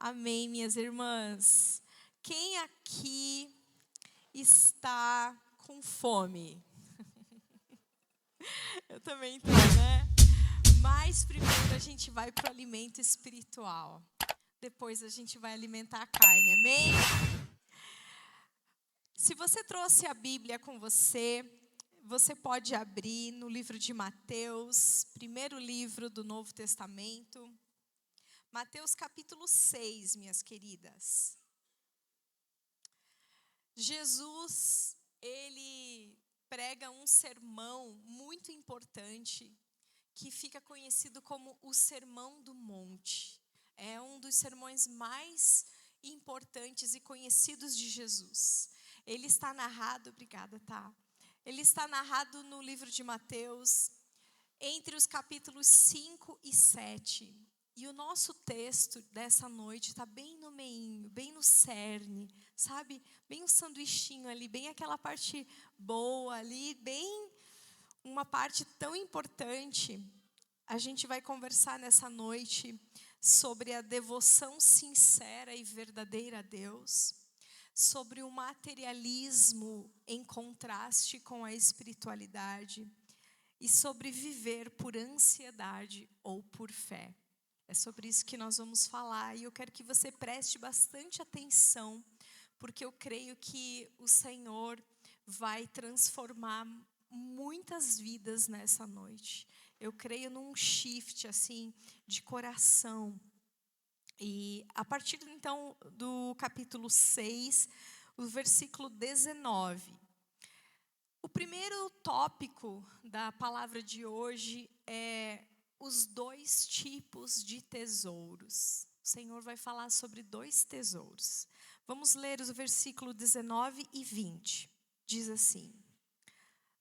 Amém, minhas irmãs. Quem aqui está com fome? Eu também estou, né? Mas primeiro a gente vai para o alimento espiritual. Depois a gente vai alimentar a carne, amém? Se você trouxe a Bíblia com você, você pode abrir no livro de Mateus, primeiro livro do Novo Testamento. Mateus capítulo 6, minhas queridas. Jesus, ele prega um sermão muito importante, que fica conhecido como o Sermão do Monte. É um dos sermões mais importantes e conhecidos de Jesus. Ele está narrado, obrigada, tá? Ele está narrado no livro de Mateus, entre os capítulos 5 e 7. E o nosso texto dessa noite está bem no meinho, bem no cerne, sabe? Bem um sanduichinho ali, bem aquela parte boa ali, bem uma parte tão importante. A gente vai conversar nessa noite sobre a devoção sincera e verdadeira a Deus, sobre o materialismo em contraste com a espiritualidade e sobre viver por ansiedade ou por fé. É sobre isso que nós vamos falar e eu quero que você preste bastante atenção, porque eu creio que o Senhor vai transformar muitas vidas nessa noite. Eu creio num shift assim de coração. E a partir então do capítulo 6, o versículo 19. O primeiro tópico da palavra de hoje é os dois tipos de tesouros. O Senhor vai falar sobre dois tesouros. Vamos ler os versículos 19 e 20. Diz assim: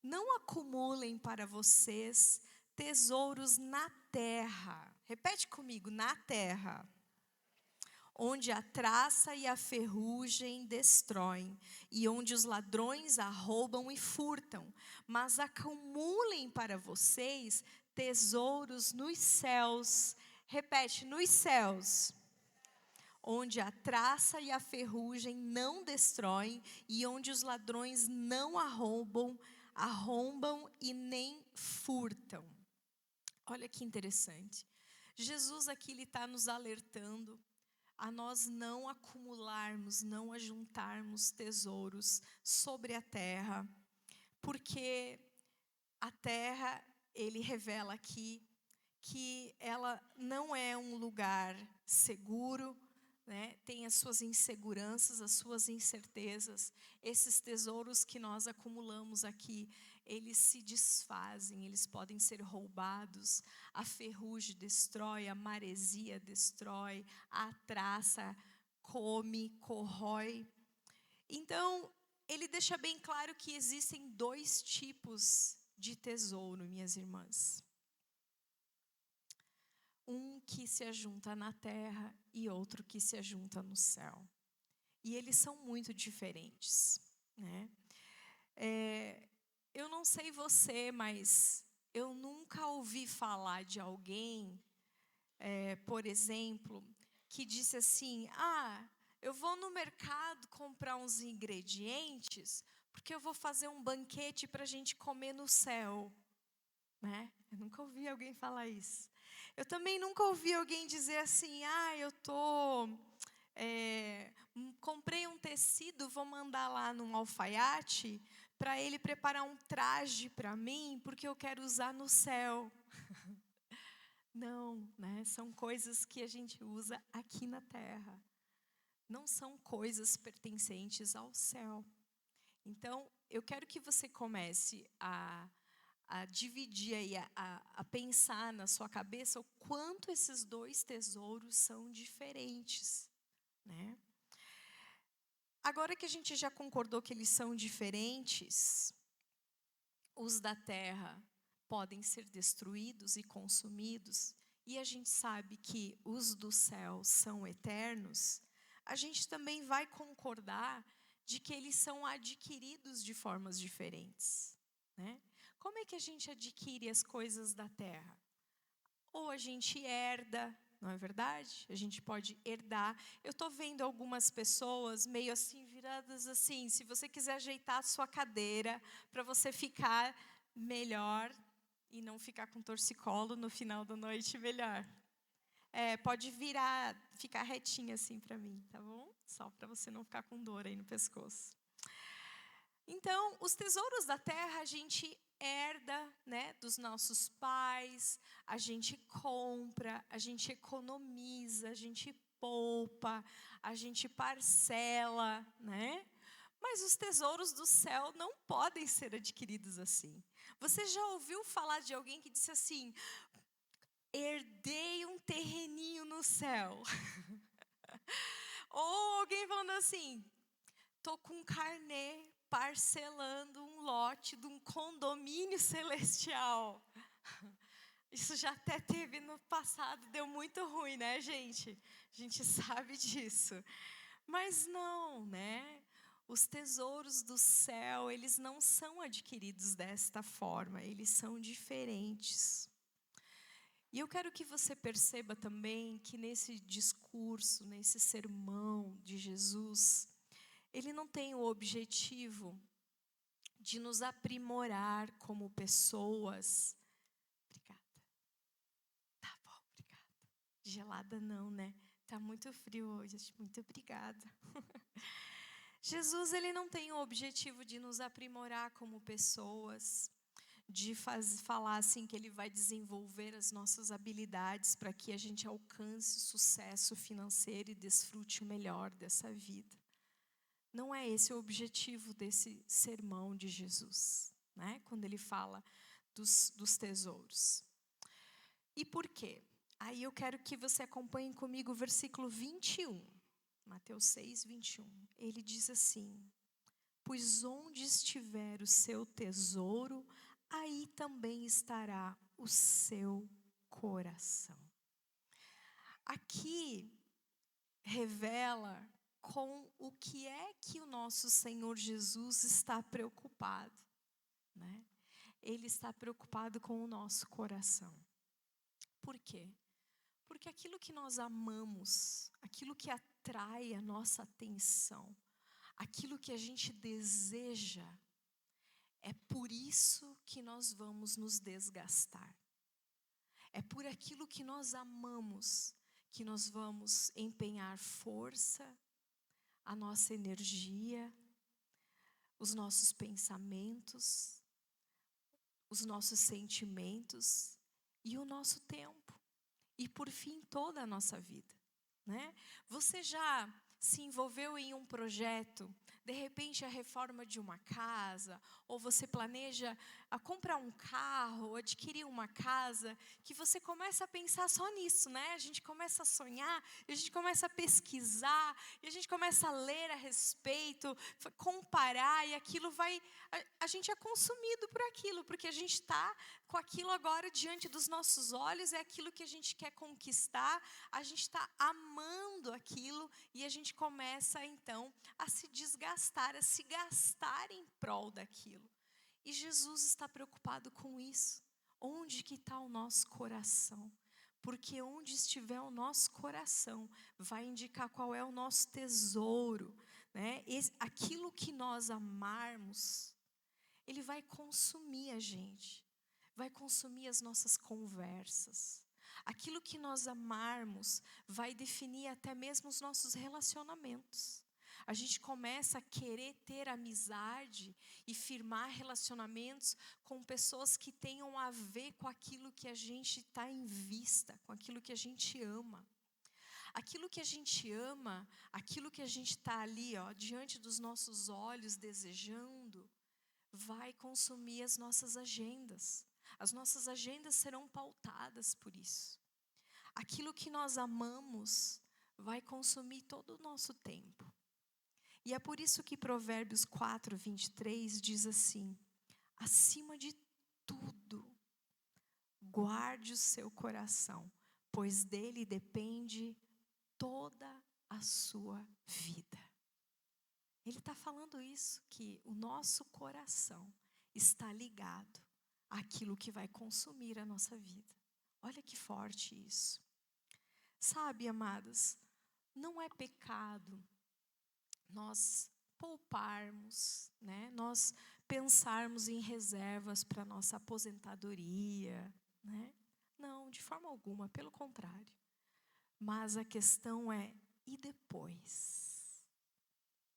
não acumulem para vocês tesouros na terra. Repete comigo, na terra. Onde a traça e a ferrugem destroem, e onde os ladrões arrombam e furtam. Mas acumulem para vocês tesouros nos céus. Repete, nos céus. Onde a traça e a ferrugem não destroem, e onde os ladrões não arrombam e nem furtam. Olha que interessante. Jesus aqui ele está nos alertando a nós não acumularmos, não ajuntarmos tesouros sobre a terra, porque a terra, ele revela aqui, que ela não é um lugar seguro, né? Tem as suas inseguranças, as suas incertezas. Esses tesouros que nós acumulamos aqui, eles se desfazem, eles podem ser roubados. A ferrugem destrói, a maresia destrói, a traça come, corrói. Então, ele deixa bem claro que existem dois tipos de tesouro, minhas irmãs. Um que se ajunta na terra e outro que se ajunta no céu. E eles são muito diferentes, né? Eu não sei você, mas eu nunca ouvi falar de alguém, por exemplo, que disse assim: eu vou no mercado comprar uns ingredientes, porque eu vou fazer um banquete para a gente comer no céu. Né? Eu nunca ouvi alguém falar isso. Eu também nunca ouvi alguém dizer assim: comprei um tecido, vou mandar lá num alfaiate para ele preparar um traje para mim, porque eu quero usar no céu. Não, né? São coisas que a gente usa aqui na terra. Não são coisas pertencentes ao céu. Então, eu quero que você comece a dividir aí, a pensar na sua cabeça o quanto esses dois tesouros são diferentes, né? Agora que a gente já concordou que eles são diferentes, os da terra podem ser destruídos e consumidos, e a gente sabe que os do céu são eternos, a gente também vai concordar de que eles são adquiridos de formas diferentes, né? Como é que a gente adquire as coisas da terra? Ou a gente herda, não é verdade? A gente pode herdar. Eu estou vendo algumas pessoas meio assim, viradas assim. Se você quiser ajeitar a sua cadeira para você ficar melhor e não ficar com torcicolo no final da noite, melhor. Pode virar, ficar retinha assim para mim, tá bom? Só para você não ficar com dor aí no pescoço. Então, os tesouros da terra a gente herda, né, dos nossos pais, a gente compra, a gente economiza, a gente poupa, a gente parcela, né? Mas os tesouros do céu não podem ser adquiridos assim. Você já ouviu falar de alguém que disse assim: herdei um terreninho no céu? Ou alguém falando assim: tô com um carnê parcelando um lote de um condomínio celestial. Isso já até teve no passado, deu muito ruim, né, gente? A gente sabe disso. Mas não, né? Os tesouros do céu, eles não são adquiridos desta forma, eles são diferentes. E eu quero que você perceba também que nesse discurso, nesse sermão de Jesus, ele não tem o objetivo de nos aprimorar como pessoas. Obrigada. Tá bom, obrigada. Gelada não, né? Tá muito frio hoje. Muito obrigada. Jesus, ele não tem o objetivo de nos aprimorar como pessoas, de falar assim que ele vai desenvolver as nossas habilidades para que a gente alcance sucesso financeiro e desfrute o melhor dessa vida. Não é esse o objetivo desse sermão de Jesus, né? Quando ele fala dos tesouros. E por quê? Aí eu quero que você acompanhe comigo o versículo 21. Mateus 6, 21. Ele diz assim: pois onde estiver o seu tesouro, aí também estará o seu coração. Aqui revela com o que é que o nosso Senhor Jesus está preocupado, né? Ele está preocupado com o nosso coração. Por quê? Porque aquilo que nós amamos, aquilo que atrai a nossa atenção, aquilo que a gente deseja, é por isso que nós vamos nos desgastar. É por aquilo que nós amamos que nós vamos empenhar força, a nossa energia, os nossos pensamentos, os nossos sentimentos e o nosso tempo. E por fim, toda a nossa vida, né? Você já se envolveu em um projeto, de repente a reforma de uma casa, ou você planeja comprar um carro, ou adquirir uma casa, que você começa a pensar só nisso, né? A gente começa a sonhar, e a gente começa a pesquisar, e a gente começa a ler a respeito, comparar, e aquilo vai... A gente é consumido por aquilo, porque a gente está com aquilo agora diante dos nossos olhos, é aquilo que a gente quer conquistar, a gente está amando aquilo, e a gente começa então a se desgastar, a se gastar em prol daquilo. E Jesus está preocupado com isso. Onde que está o nosso coração? Porque onde estiver o nosso coração, vai indicar qual é o nosso tesouro, né? Aquilo que nós amarmos, ele vai consumir a gente, vai consumir as nossas conversas. Aquilo que nós amarmos vai definir até mesmo os nossos relacionamentos. A gente começa a querer ter amizade e firmar relacionamentos com pessoas que tenham a ver com aquilo que a gente está em vista, com aquilo que a gente ama. Aquilo que a gente ama, aquilo que a gente está ali, diante dos nossos olhos desejando, vai consumir as nossas agendas. As nossas agendas serão pautadas por isso. Aquilo que nós amamos vai consumir todo o nosso tempo. E é por isso que Provérbios 4, 23 diz assim: acima de tudo, guarde o seu coração, pois dele depende toda a sua vida. Ele está falando isso, que o nosso coração está ligado àquilo que vai consumir a nossa vida. Olha que forte isso. Sabe, amadas, não é pecado nós pouparmos, né? Nós pensarmos em reservas para nossa aposentadoria, né? Não, de forma alguma, pelo contrário. Mas a questão é, e depois?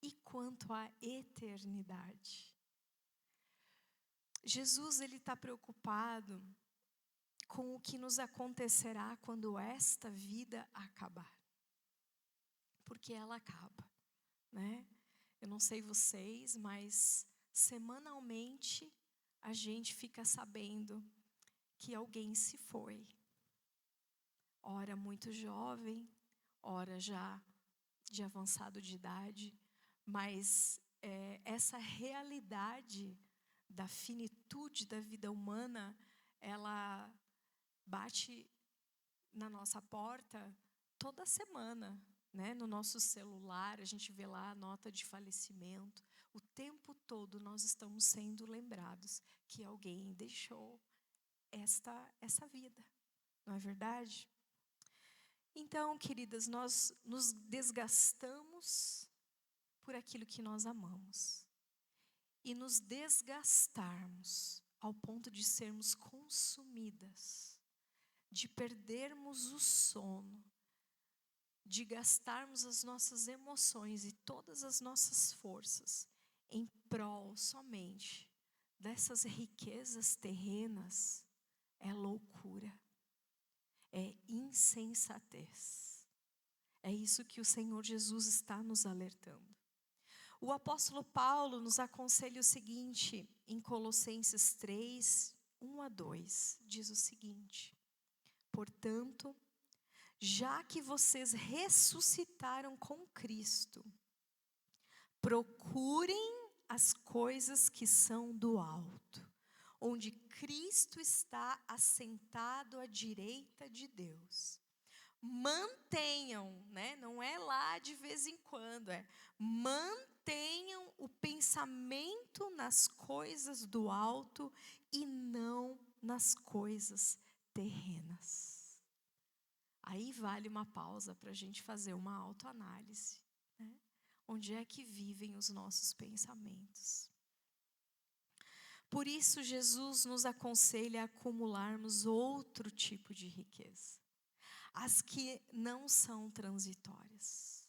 E quanto à eternidade? Jesus, ele está preocupado com o que nos acontecerá quando esta vida acabar. Porque ela acaba, né? Eu não sei vocês, mas semanalmente a gente fica sabendo que alguém se foi. Ora muito jovem, ora já de avançado de idade, mas essa realidade da finitude da vida humana, ela bate na nossa porta toda semana, né? No nosso celular, a gente vê lá a nota de falecimento. O tempo todo nós estamos sendo lembrados que alguém deixou essa vida, não é verdade? Então, queridas, nós nos desgastamos por aquilo que nós amamos. E nos desgastarmos ao ponto de sermos consumidas, de perdermos o sono, de gastarmos as nossas emoções e todas as nossas forças em prol somente dessas riquezas terrenas, é loucura, é insensatez. É isso que o Senhor Jesus está nos alertando. O apóstolo Paulo nos aconselha o seguinte, em Colossenses 3, 1-2, diz o seguinte: portanto, já que vocês ressuscitaram com Cristo, procurem as coisas que são do alto, onde Cristo está assentado à direita de Deus. Mantenham, né? Não é lá de vez em quando, mantenham o pensamento nas coisas do alto e não nas coisas terrenas. Aí vale uma pausa para a gente fazer uma autoanálise, né? Onde é que vivem os nossos pensamentos? Por isso, Jesus nos aconselha a acumularmos outro tipo de riqueza. As que não são transitórias,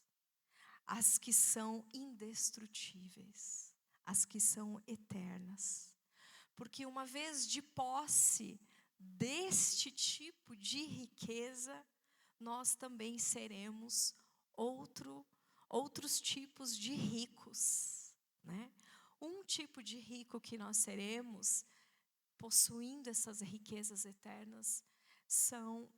as que são indestrutíveis, as que são eternas. Porque uma vez de posse deste tipo de riqueza, nós também seremos outros tipos de ricos, né? Um tipo de rico que nós seremos, possuindo essas riquezas eternas, são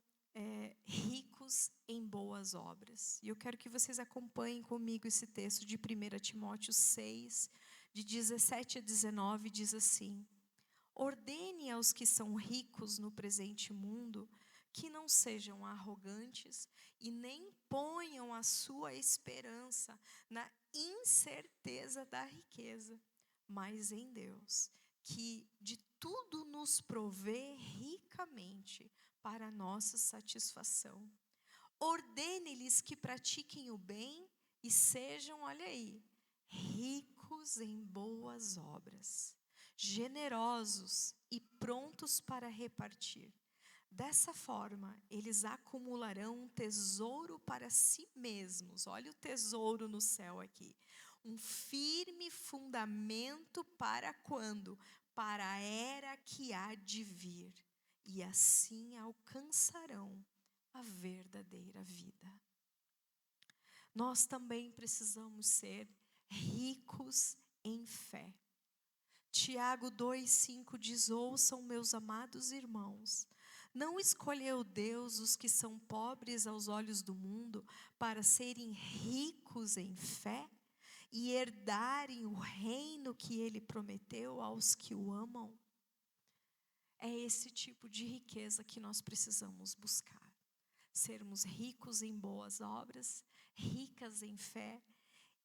ricos em boas obras. E eu quero que vocês acompanhem comigo esse texto de 1 Timóteo 6, de 17-19, diz assim: ordene aos que são ricos no presente mundo que não sejam arrogantes e nem ponham a sua esperança na incerteza da riqueza, mas em Deus, que de tudo nos provê ricamente para a nossa satisfação. Ordene-lhes que pratiquem o bem e sejam, olha aí, ricos em boas obras, generosos e prontos para repartir. Dessa forma, eles acumularão um tesouro para si mesmos. Olha o tesouro no céu aqui. Um firme fundamento para quando? Para a era que há de vir. E assim alcançarão a verdadeira vida. Nós também precisamos ser ricos em fé. Tiago 2,5 diz: ouçam, meus amados irmãos, não escolheu Deus os que são pobres aos olhos do mundo para serem ricos em fé e herdarem o reino que Ele prometeu aos que o amam? É esse tipo de riqueza que nós precisamos buscar. Sermos ricos em boas obras, ricas em fé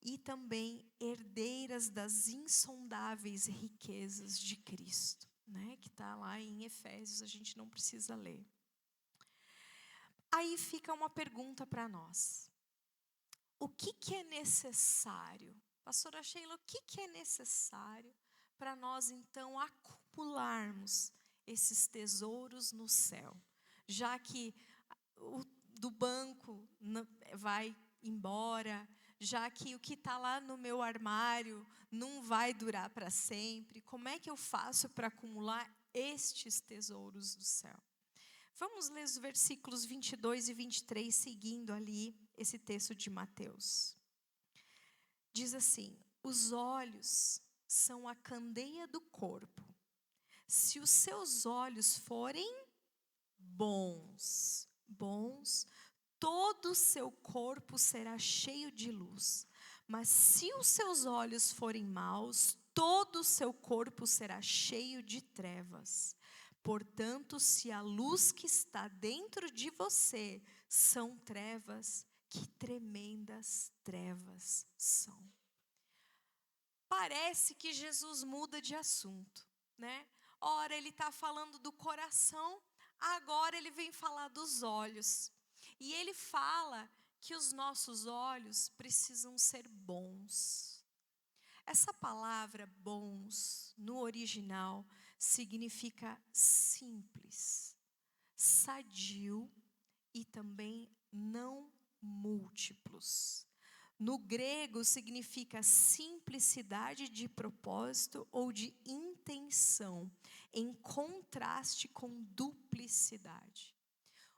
e também herdeiras das insondáveis riquezas de Cristo, né? Que está lá em Efésios, a gente não precisa ler. Aí fica uma pergunta para nós. O que é necessário? Pastora Sheila, o que é necessário para nós, então, acumularmos esses tesouros no céu? Já que o do banco vai embora, já que o que está lá no meu armário não vai durar para sempre, como é que eu faço para acumular estes tesouros do céu? Vamos ler os versículos 22 e 23, seguindo ali esse texto de Mateus. Diz assim: os olhos são a candeia do corpo. Se os seus olhos forem bons, todo o seu corpo será cheio de luz. Mas se os seus olhos forem maus, todo o seu corpo será cheio de trevas. Portanto, se a luz que está dentro de você são trevas, que tremendas trevas são. Parece que Jesus muda de assunto, né? Ora, ele está falando do coração, agora ele vem falar dos olhos. E ele fala que os nossos olhos precisam ser bons. Essa palavra bons, no original, significa simples, sadio e também não múltiplos. No grego significa simplicidade de propósito ou de intenção, em contraste com duplicidade.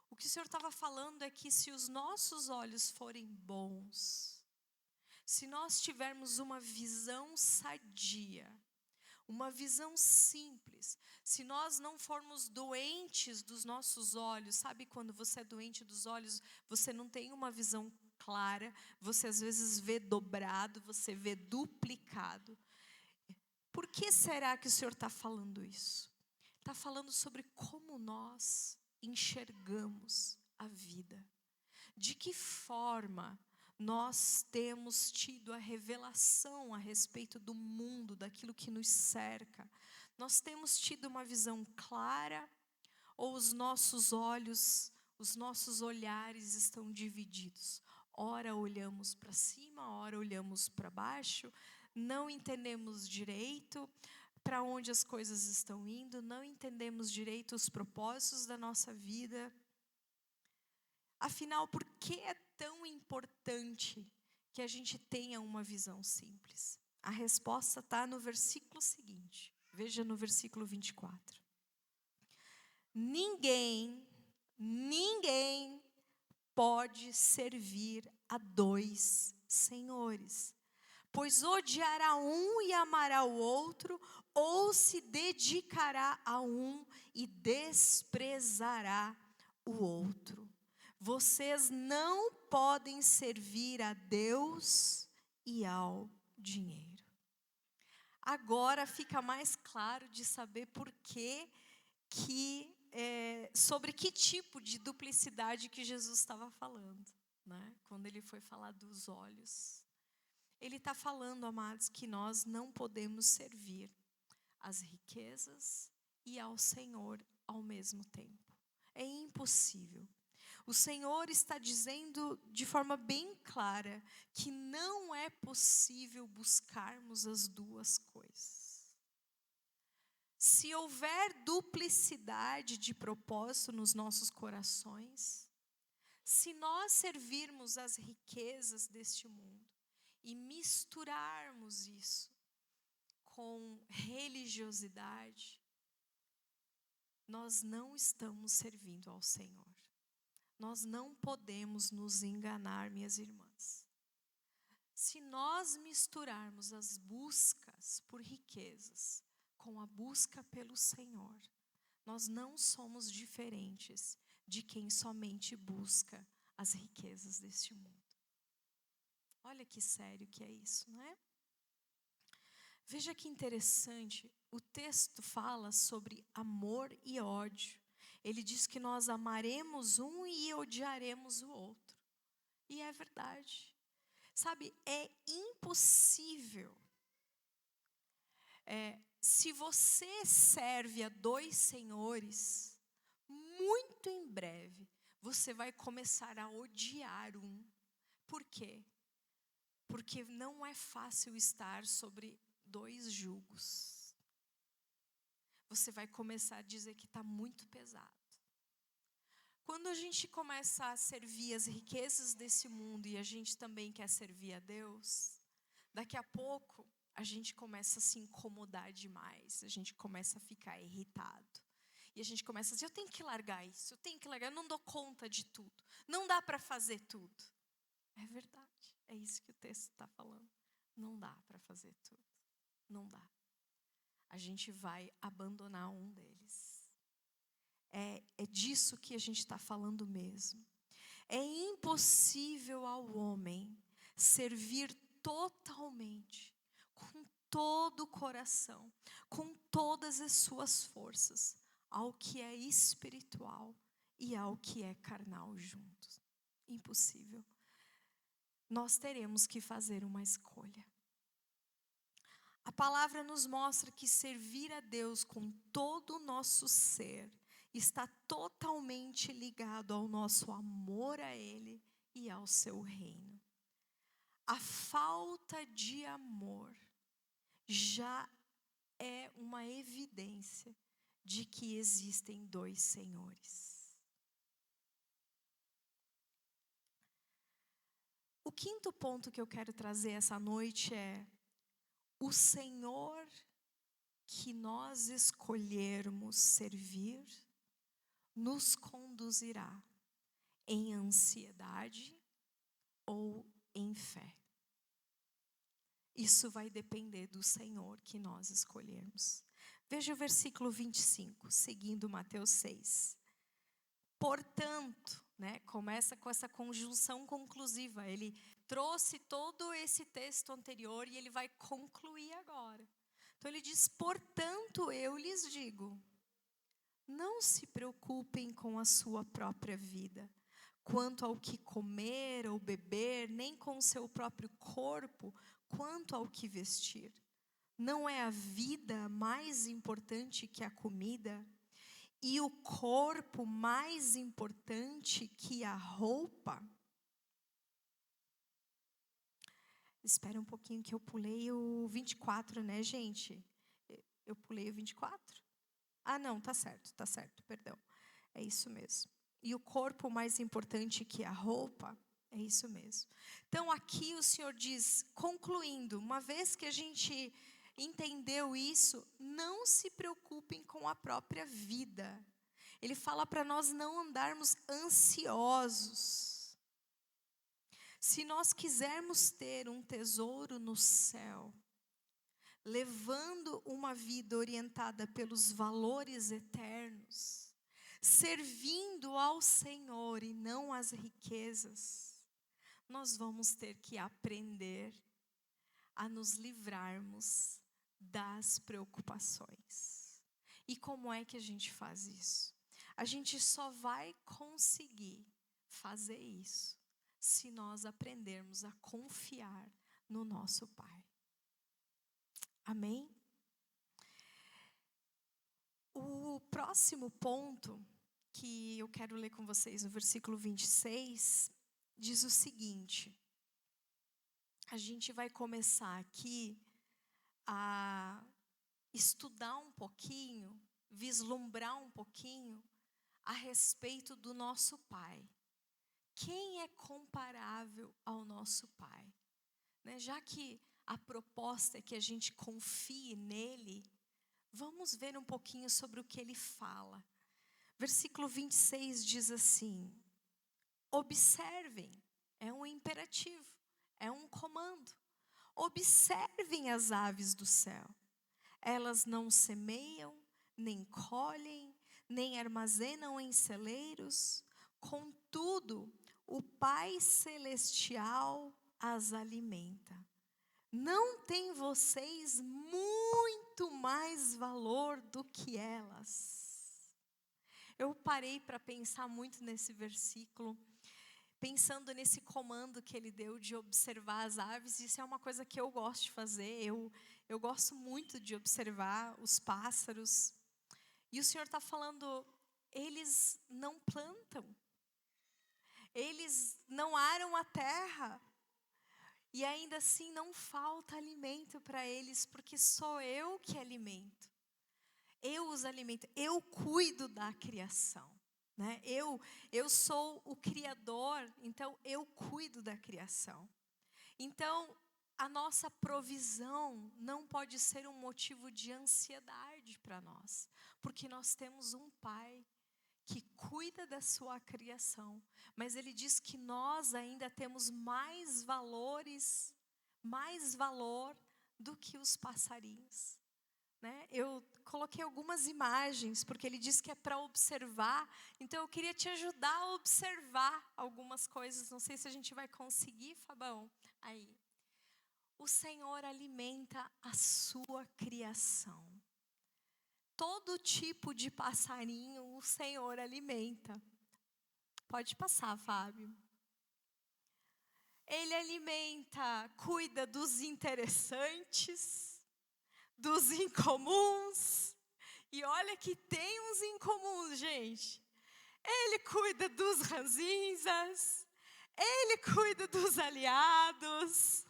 O que o Senhor estava falando é que se os nossos olhos forem bons, se nós tivermos uma visão sadia, uma visão simples, se nós não formos doentes dos nossos olhos, sabe quando você é doente dos olhos, você não tem uma visão clara, você às vezes vê dobrado, você vê duplicado. Por que será que o Senhor está falando isso? Está falando sobre como nós enxergamos a vida. De que forma nós temos tido a revelação a respeito do mundo, daquilo que nos cerca. Nós temos tido uma visão clara ou os nossos olhos, os nossos olhares estão divididos? Ora olhamos para cima, ora olhamos para baixo, não entendemos direito para onde as coisas estão indo, não entendemos direito os propósitos da nossa vida. Afinal, por que é tão importante que a gente tenha uma visão simples? A resposta está no versículo seguinte. Veja no versículo 24. Ninguém pode servir a dois senhores, pois odiará um e amará o outro, ou se dedicará a um e desprezará o outro. Vocês não podem servir a Deus e ao dinheiro. Agora fica mais claro de saber por sobre que tipo de duplicidade que Jesus estava falando, né? Quando ele foi falar dos olhos. Ele está falando, amados, que nós não podemos servir às riquezas e ao Senhor ao mesmo tempo. É impossível. O Senhor está dizendo de forma bem clara que não é possível buscarmos as duas coisas. Se houver duplicidade de propósito nos nossos corações, se nós servirmos as riquezas deste mundo e misturarmos isso com religiosidade, nós não estamos servindo ao Senhor. Nós não podemos nos enganar, minhas irmãs. Se nós misturarmos as buscas por riquezas com a busca pelo Senhor, nós não somos diferentes de quem somente busca as riquezas deste mundo. Olha que sério que é isso, não é? Veja que interessante, o texto fala sobre amor e ódio. Ele diz que nós amaremos um e odiaremos o outro. E é verdade. Sabe, é impossível. Se você serve a dois senhores, muito em breve, você vai começar a odiar um. Por quê? Porque não é fácil estar sobre 2 jugos. Você vai começar a dizer que está muito pesado. Quando a gente começa a servir as riquezas desse mundo e a gente também quer servir a Deus, daqui a pouco a gente começa a se incomodar demais, a gente começa a ficar irritado. E a gente começa a dizer, eu tenho que largar isso, eu tenho que largar, eu não dou conta de tudo, não dá para fazer tudo. É verdade, é isso que o texto está falando. Não dá para fazer tudo, não dá. A gente vai abandonar um deles. É disso que a gente está falando mesmo. É impossível ao homem servir totalmente, com todo o coração, com todas as suas forças, ao que é espiritual e ao que é carnal juntos. Impossível. Nós teremos que fazer uma escolha. A palavra nos mostra que servir a Deus com todo o nosso ser está totalmente ligado ao nosso amor a Ele e ao seu reino. A falta de amor já é uma evidência de que existem 2 senhores. O 5º ponto que eu quero trazer essa noite é: o Senhor que nós escolhermos servir nos conduzirá em ansiedade ou em fé. Isso vai depender do Senhor que nós escolhermos. Veja o versículo 25, seguindo Mateus 6. Portanto, começa com essa conjunção conclusiva. Ele trouxe todo esse texto anterior e ele vai concluir agora. Então ele diz, portanto eu lhes digo, não se preocupem com a sua própria vida, quanto ao que comer ou beber, nem com o seu próprio corpo, quanto ao que vestir. Não é a vida mais importante que a comida? E o corpo mais importante que a roupa? Espera um pouquinho que eu pulei o 24, né, gente? Eu pulei o 24? Ah, não, tá certo, perdão. É isso mesmo. E o corpo mais importante que a roupa? É isso mesmo. Então aqui o Senhor diz, concluindo, uma vez que a gente entendeu isso, não se preocupem com a própria vida. Ele fala para nós não andarmos ansiosos. Se nós quisermos ter um tesouro no céu, levando uma vida orientada pelos valores eternos, servindo ao Senhor e não às riquezas, nós vamos ter que aprender a nos livrarmos das preocupações. E como é que a gente faz isso? A gente só vai conseguir fazer isso se nós aprendermos a confiar no nosso Pai. Amém? O próximo ponto que eu quero ler com vocês, no versículo 26, diz o seguinte. A gente vai começar aqui a estudar um pouquinho, vislumbrar um pouquinho a respeito do nosso Pai. Quem é comparável ao nosso Pai? Já que a proposta é que a gente confie nele, vamos ver um pouquinho sobre o que ele fala. Versículo 26 diz assim, observem, é um imperativo, é um comando. Observem as aves do céu. Elas não semeiam, nem colhem, nem armazenam em celeiros. Contudo, o Pai Celestial as alimenta. Não tem vocês muito mais valor do que elas? Eu parei para pensar muito nesse versículo, pensando nesse comando que ele deu de observar as aves. Isso é uma coisa que eu gosto de fazer, eu gosto muito de observar os pássaros. E o Senhor está falando, eles não plantam, Eles não aram a terra. E ainda assim não falta alimento para eles, porque sou eu que alimento. Eu os alimento, eu cuido da criação. Né? Eu sou o Criador, então eu cuido da criação. Então, a nossa provisão não pode ser um motivo de ansiedade para nós, porque nós temos um Pai que cuida da sua criação, mas Ele diz que nós ainda temos mais valor do que os passarinhos. Né? Eu coloquei algumas imagens, porque ele disse que é para observar, então eu queria te ajudar a observar algumas coisas, não sei se a gente vai conseguir, Fabão. Aí, o Senhor alimenta a sua criação. Todo tipo de passarinho o Senhor alimenta. Pode passar, Fábio. Ele alimenta, cuida dos interessantes, dos incomuns. E olha que tem uns incomuns, gente. Ele cuida dos ranzinzas. Ele cuida dos aliados.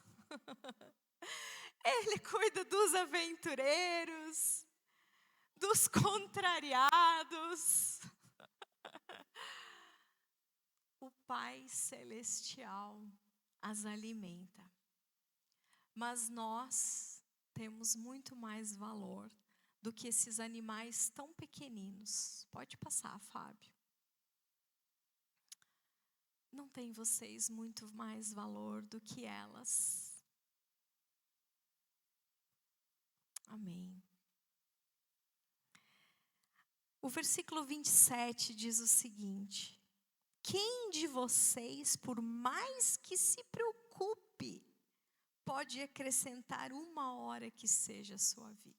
Ele cuida dos aventureiros, dos contrariados. O Pai Celestial as alimenta. Mas nós temos muito mais valor do que esses animais tão pequeninos. Pode passar, Fábio. Não tem vocês muito mais valor do que elas. Amém. O versículo 27 diz o seguinte: quem de vocês, por mais que se preocupe, pode acrescentar 1 hora que seja a sua vida?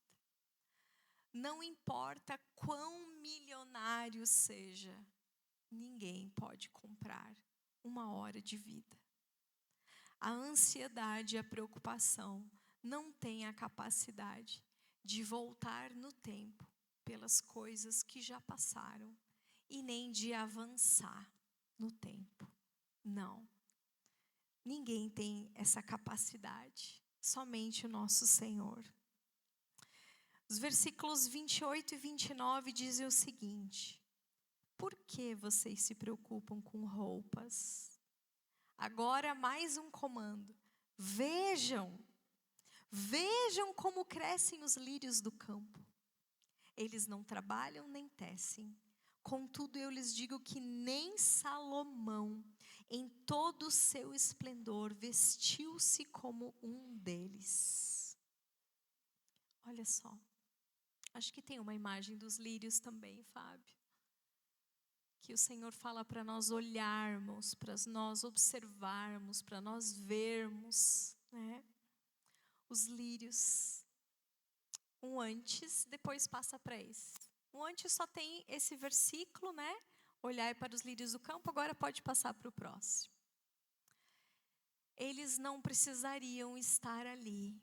Não importa quão milionário seja, ninguém pode comprar 1 hora de vida. A ansiedade e a preocupação não têm a capacidade de voltar no tempo pelas coisas que já passaram e nem de avançar no tempo. Não. Ninguém tem essa capacidade, somente o nosso Senhor. Os versículos 28 e 29 dizem o seguinte: por que vocês se preocupam com roupas? Agora mais um comando. Vejam como crescem os lírios do campo. Eles não trabalham nem tecem. Contudo, eu lhes digo que nem Salomão, em todo o seu esplendor, vestiu-se como um deles. Olha só. Acho que tem uma imagem dos lírios também, Fábio. Que o Senhor fala para nós olharmos, para nós observarmos, para nós vermos, né? Os lírios. Um antes, depois passa para esse. Um antes só tem esse versículo, né? Olhar para os lírios do campo, agora pode passar para o próximo. Eles não precisariam estar ali.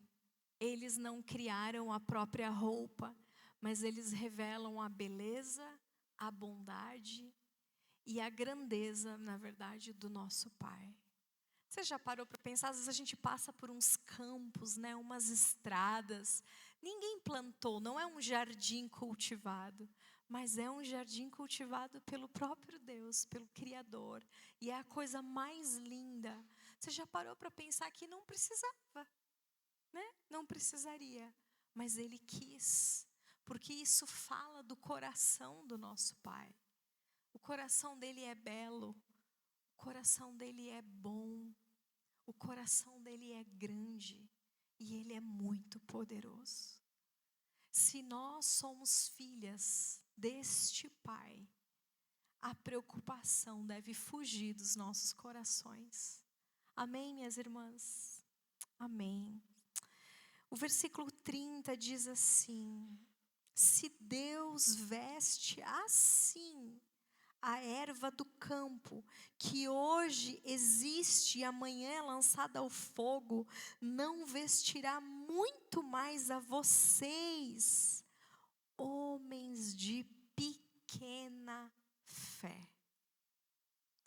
Eles não criaram a própria roupa, mas eles revelam a beleza, a bondade e a grandeza, na verdade, do nosso Pai. Você já parou para pensar? Às vezes a gente passa por uns campos, né, umas estradas. Ninguém plantou, não é um jardim cultivado, mas é um jardim cultivado pelo próprio Deus, pelo Criador. E é a coisa mais linda. Você já parou para pensar que não precisava, né? Não precisaria, mas Ele quis, porque isso fala do coração do nosso Pai. O coração dele é belo, o coração dele é bom, o coração dele é grande e ele é muito poderoso. Se nós somos filhas deste Pai, a preocupação deve fugir dos nossos corações. Amém, minhas irmãs? Amém. O versículo 30 diz assim: se Deus veste assim a erva do campo, que hoje existe e amanhã é lançada ao fogo, não vestirá muito mais a vocês, homens de pequena fé.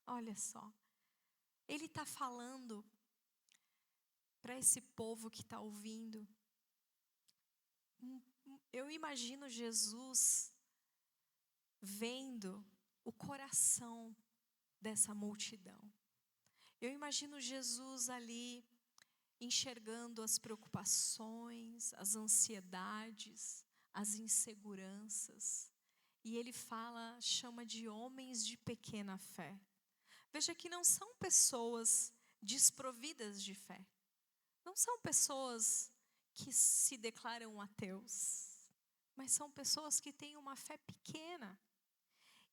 Olha só, Ele está falando para esse povo que está ouvindo. Eu imagino Jesus vendo o coração dessa multidão. Eu imagino Jesus ali enxergando as preocupações, as ansiedades, as inseguranças. E ele chama de homens de pequena fé. Veja que não são pessoas desprovidas de fé. Não são pessoas que se declaram ateus, mas são pessoas que têm uma fé pequena.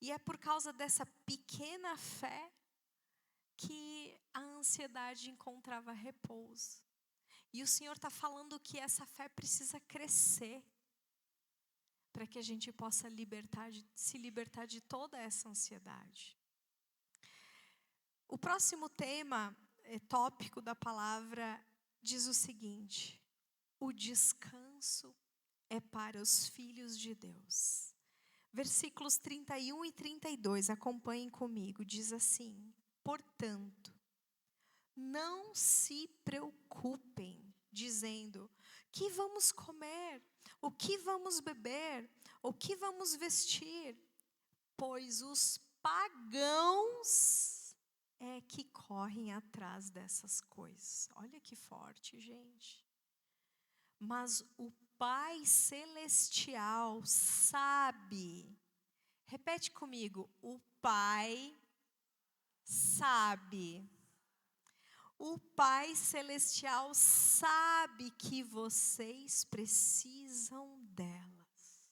E é por causa dessa pequena fé que a ansiedade encontrava repouso. E o Senhor está falando que essa fé precisa crescer para que a gente possa se libertar de toda essa ansiedade. O próximo tópico da palavra, diz o seguinte: o descanso é para os filhos de Deus. Versículos 31 e 32, acompanhem comigo, diz assim: portanto, não se preocupem, dizendo: que vamos comer? O que vamos beber? O que vamos vestir? Pois os pagãos é que correm atrás dessas coisas. Olha que forte, gente. Mas o Pai Celestial sabe. Repete comigo: o Pai sabe. O Pai Celestial sabe que vocês precisam delas.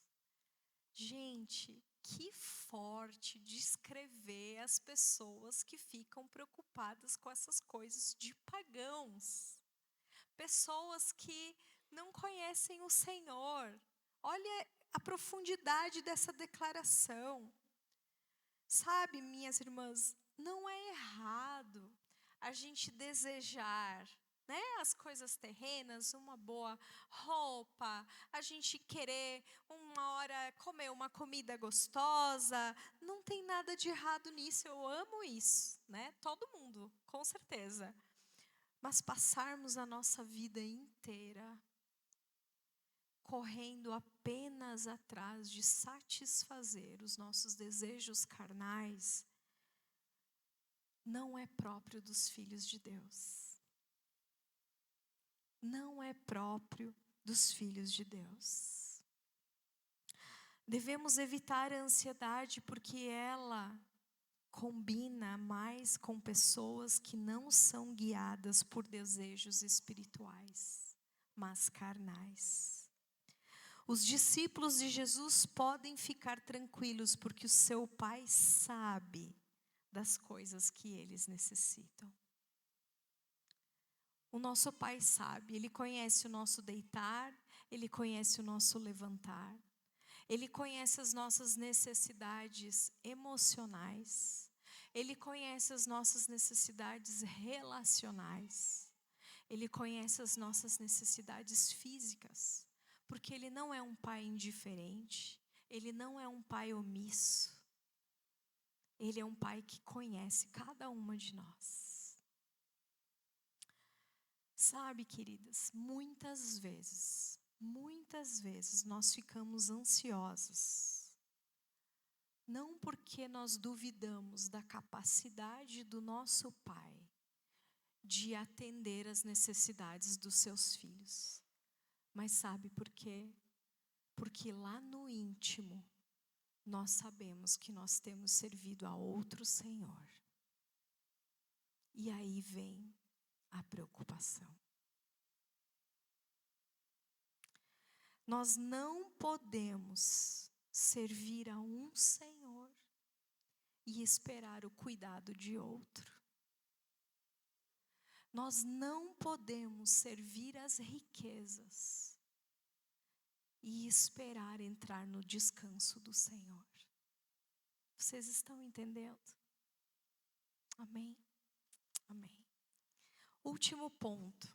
Gente, que forte descrever as pessoas que ficam preocupadas com essas coisas de pagãos. Pessoas que não conhecem o Senhor. Olha a profundidade dessa declaração. Sabe, minhas irmãs, não é errado a gente desejar, né, as coisas terrenas, uma boa roupa, a gente querer uma hora comer uma comida gostosa. Não tem nada de errado nisso, eu amo isso, né? Todo mundo, com certeza. Mas passarmos a nossa vida inteira correndo apenas atrás de satisfazer os nossos desejos carnais, não é próprio dos filhos de Deus. Não é próprio dos filhos de Deus. Devemos evitar a ansiedade porque ela combina mais com pessoas que não são guiadas por desejos espirituais, mas carnais. Os discípulos de Jesus podem ficar tranquilos porque o seu Pai sabe das coisas que eles necessitam. O nosso Pai sabe, Ele conhece o nosso deitar, Ele conhece o nosso levantar, Ele conhece as nossas necessidades emocionais, Ele conhece as nossas necessidades relacionais, Ele conhece as nossas necessidades físicas, porque Ele não é um Pai indiferente, Ele não é um Pai omisso, Ele é um Pai que conhece cada uma de nós. Sabe, queridas, muitas vezes nós ficamos ansiosos, não porque nós duvidamos da capacidade do nosso Pai de atender às necessidades dos seus filhos, mas sabe por quê? Porque lá no íntimo nós sabemos que nós temos servido a outro Senhor. E aí vem a preocupação. Nós não podemos servir a um Senhor e esperar o cuidado de outro. Nós não podemos servir as riquezas e esperar entrar no descanso do Senhor. Vocês estão entendendo? Amém? Amém. Último ponto.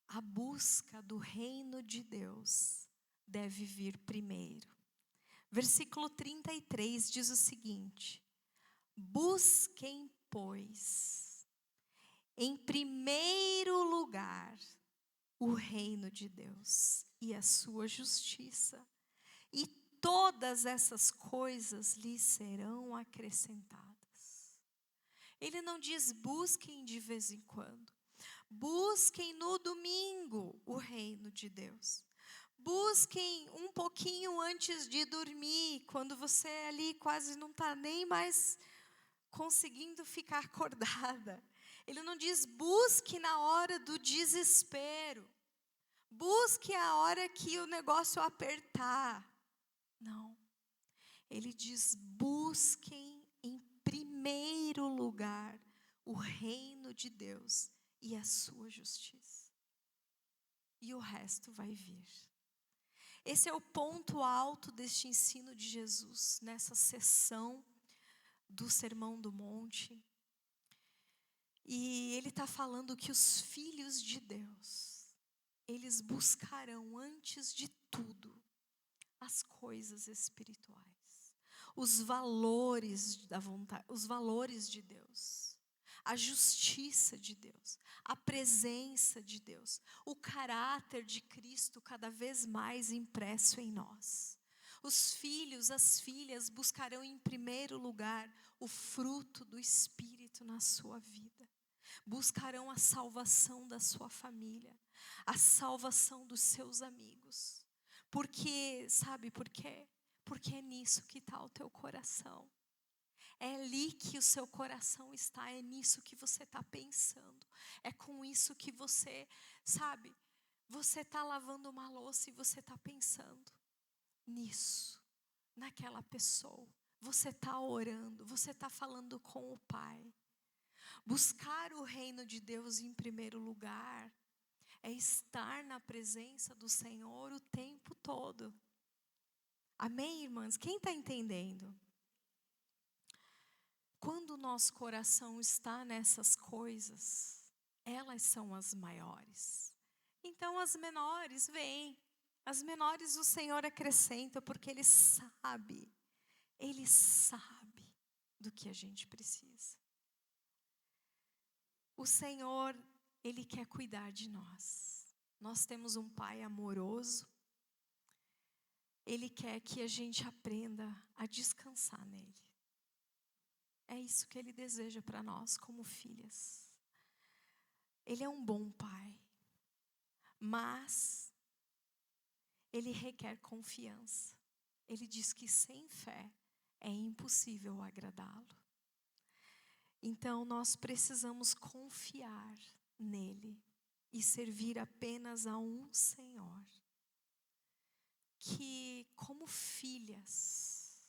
A busca do reino de Deus deve vir primeiro. Versículo 33 diz o seguinte: busquem pois, em primeiro lugar, o reino de Deus e a sua justiça, e todas essas coisas lhe serão acrescentadas. Ele não diz busquem de vez em quando. Busquem no domingo o reino de Deus. Busquem um pouquinho antes de dormir, quando você ali quase não está nem mais conseguindo ficar acordada. Ele não diz busque na hora do desespero. Busque a hora que o negócio apertar. Não. Ele diz busquem em primeiro lugar o reino de Deus e a sua justiça. E o resto vai vir. Esse é o ponto alto deste ensino de Jesus, nessa sessão do Sermão do Monte. E ele está falando que os filhos de Deus, eles buscarão antes de tudo as coisas espirituais, os valores da vontade, os valores de Deus, a justiça de Deus, a presença de Deus, o caráter de Cristo cada vez mais impresso em nós. Os filhos, as filhas buscarão em primeiro lugar o fruto do Espírito na sua vida. Buscarão a salvação da sua família, a salvação dos seus amigos. Porque, sabe por quê? Porque é nisso que está o teu coração. É ali que o seu coração está, é nisso que você está pensando. É com isso que você, sabe, você está lavando uma louça e você está pensando nisso, naquela pessoa. Você está orando, você está falando com o Pai. Buscar o reino de Deus em primeiro lugar é estar na presença do Senhor o tempo todo. Amém, irmãs? Quem está entendendo? Quando o nosso coração está nessas coisas, elas são as maiores. Então as menores vêm. As menores o Senhor acrescenta porque Ele sabe do que a gente precisa. O Senhor, Ele quer cuidar de nós. Nós temos um Pai amoroso. Ele quer que a gente aprenda a descansar nele. É isso que Ele deseja para nós como filhas. Ele é um bom Pai, mas Ele requer confiança. Ele diz que sem fé é impossível agradá-lo. Então nós precisamos confiar nele e servir apenas a um Senhor. Que como filhas,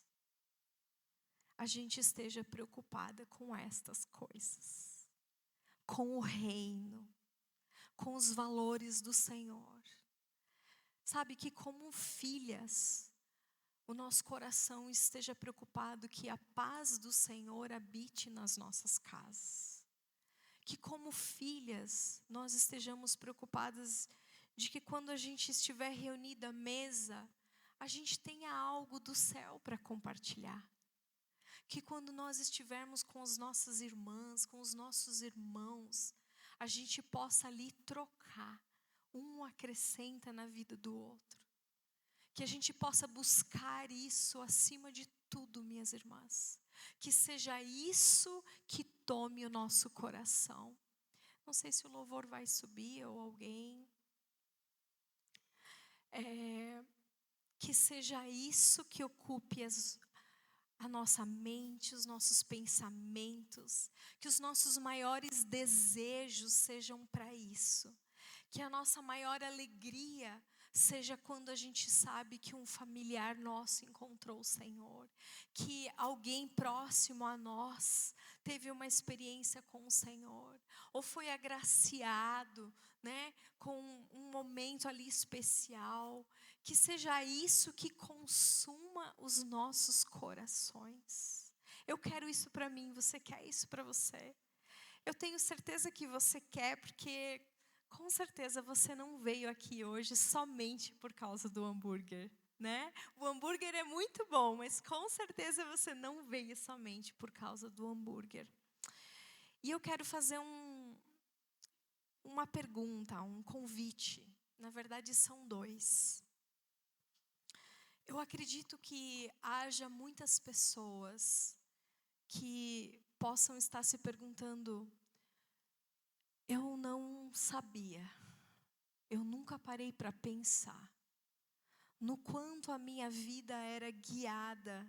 a gente esteja preocupada com estas coisas, com o reino, com os valores do Senhor. Sabe, que como filhas, o nosso coração esteja preocupado que a paz do Senhor habite nas nossas casas. Que como filhas, nós estejamos preocupadas de que quando a gente estiver reunida à mesa, a gente tenha algo do céu para compartilhar. Que quando nós estivermos com as nossas irmãs, com os nossos irmãos, a gente possa ali trocar. Um acrescenta na vida do outro. Que a gente possa buscar isso acima de tudo, minhas irmãs. Que seja isso que tome o nosso coração. Não sei se o louvor vai subir ou alguém. Que seja isso que ocupe a nossa mente, os nossos pensamentos. Que os nossos maiores desejos sejam para isso. Que a nossa maior alegria seja quando a gente sabe que um familiar nosso encontrou o Senhor. Que alguém próximo a nós teve uma experiência com o Senhor. Ou foi agraciado, né, com um momento ali especial. Que seja isso que consuma os nossos corações. Eu quero isso para mim, você quer isso para você? Eu tenho certeza que você quer, porque com certeza você não veio aqui hoje somente por causa do hambúrguer, né? O hambúrguer é muito bom, mas com certeza você não veio somente por causa do hambúrguer. E eu quero fazer uma pergunta, um convite. Na verdade, são dois. Eu acredito que haja muitas pessoas que possam estar se perguntando: eu não sabia, eu nunca parei para pensar no quanto a minha vida era guiada,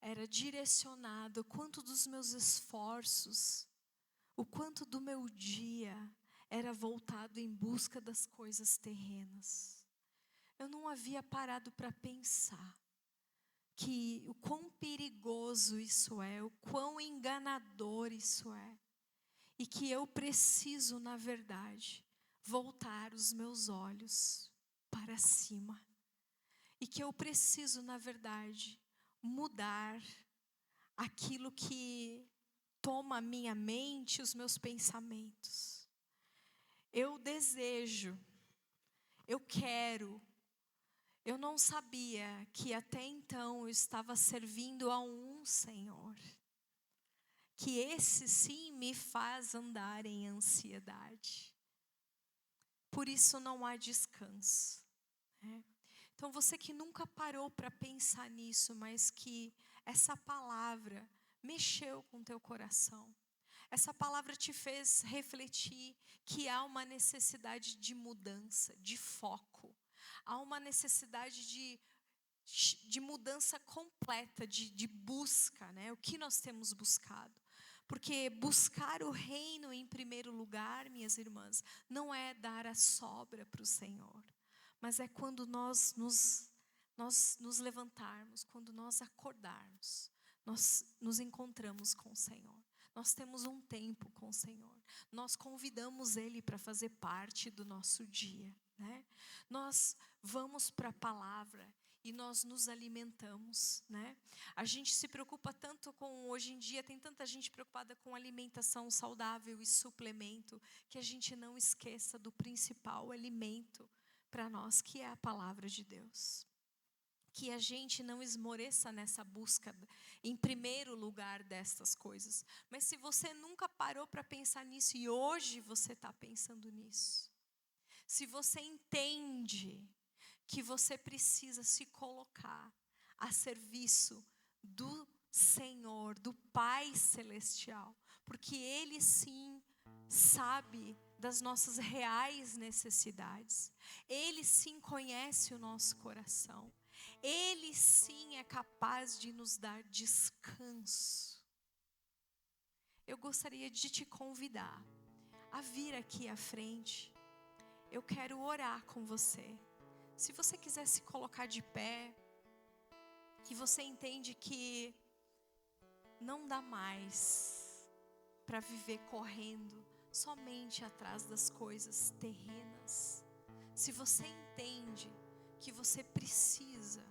era direcionada, o quanto dos meus esforços, o quanto do meu dia era voltado em busca das coisas terrenas. Eu não havia parado para pensar que o quão perigoso isso é, o quão enganador isso é. E que eu preciso, na verdade, voltar os meus olhos para cima. E que eu preciso, na verdade, mudar aquilo que toma a minha mente, os meus pensamentos. Eu desejo, eu quero. Eu não sabia que até então eu estava servindo a um Senhor. Que esse sim me faz andar em ansiedade. Por isso não há descanso, né? Então você que nunca parou para pensar nisso, mas que essa palavra mexeu com teu coração. Essa palavra te fez refletir que há uma necessidade de mudança, de foco. Há uma necessidade de mudança completa, de busca, né? O que nós temos buscado. Porque buscar o reino em primeiro lugar, minhas irmãs, não é dar a sobra para o Senhor. Mas é quando nós nos levantarmos, quando nós acordarmos, nós nos encontramos com o Senhor. Nós temos um tempo com o Senhor. Nós convidamos Ele para fazer parte do nosso dia, né? Nós vamos para a palavra e nós nos alimentamos, né? A gente se preocupa tanto com, hoje em dia tem tanta gente preocupada com alimentação saudável e suplemento, que a gente não esqueça do principal alimento para nós, que é a palavra de Deus. Que a gente não esmoreça nessa busca em primeiro lugar destas coisas. Mas se você nunca parou para pensar nisso e hoje você está pensando nisso, se você entende que você precisa se colocar a serviço do Senhor, do Pai Celestial, porque Ele sim sabe das nossas reais necessidades, Ele sim conhece o nosso coração, Ele sim é capaz de nos dar descanso. Eu gostaria de te convidar a vir aqui à frente. Eu quero orar com você. Se você quiser se colocar de pé, e você entende que não dá mais para viver correndo somente atrás das coisas terrenas. Se você entende que você precisa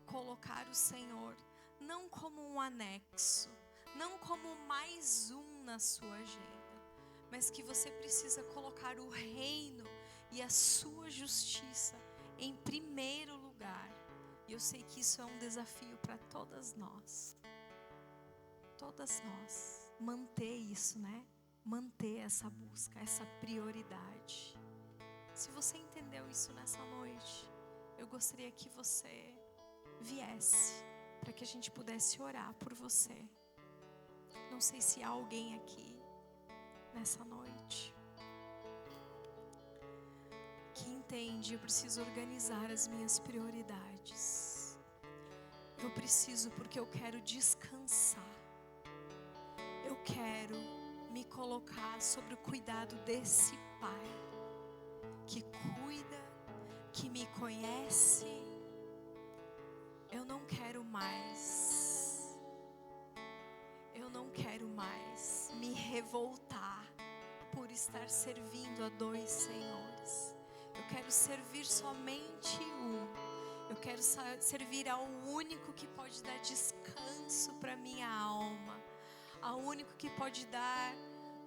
colocar o Senhor não como um anexo, não como mais um na sua agenda, mas que você precisa colocar o reino e a sua justiça em primeiro lugar. E eu sei que isso é um desafio para todas nós. Todas nós. Manter isso, né? Manter essa busca, essa prioridade. Se você entendeu isso nessa noite, eu gostaria que você viesse para que a gente pudesse orar por você. Não sei se há alguém aqui nessa noite que entende, eu preciso organizar as minhas prioridades. Eu preciso porque eu quero descansar. Eu quero me colocar sobre o cuidado desse Pai que cuida, que me conhece. Eu não quero mais me revoltar por estar servindo a dois senhores. Eu quero servir somente um. Eu quero servir ao único que pode dar descanso para minha alma, ao único que pode dar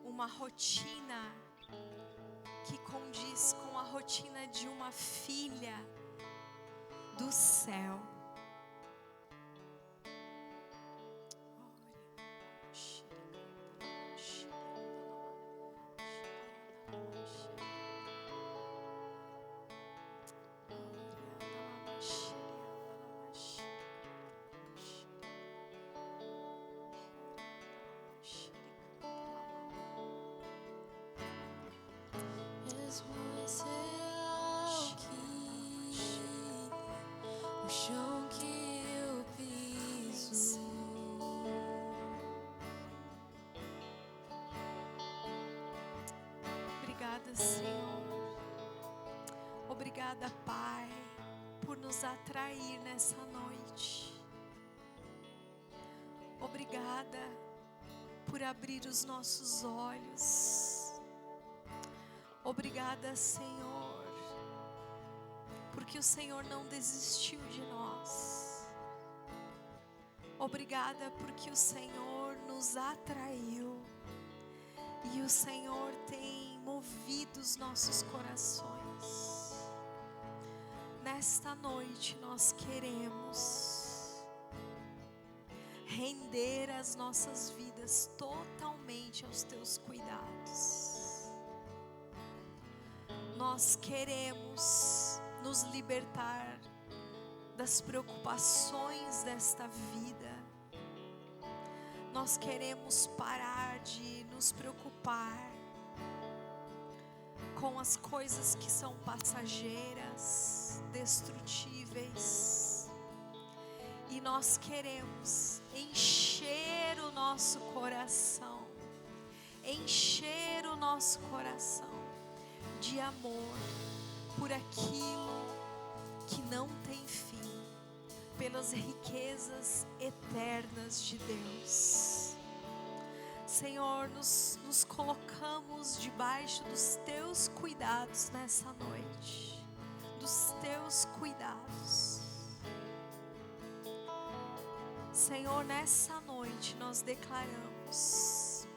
uma rotina que condiz com a rotina de uma filha do céu. O chão que eu piso. Obrigada, Senhor. Obrigada, Pai, por nos atrair nessa noite. Obrigada por abrir os nossos olhos. Obrigada, Senhor, porque o Senhor não desistiu de nós. Obrigada porque o Senhor nos atraiu e o Senhor tem movido os nossos corações. Nesta noite nós queremos render as nossas vidas totalmente aos teus cuidados. Nós queremos nos libertar das preocupações desta vida. Nós queremos parar de nos preocupar com as coisas que são passageiras, destrutíveis. E nós queremos encher o nosso coração, de amor por aquilo que não tem fim, pelas riquezas eternas de Deus. Senhor, nos colocamos debaixo dos teus cuidados nessa noite, dos teus cuidados. Senhor, nessa noite nós declaramos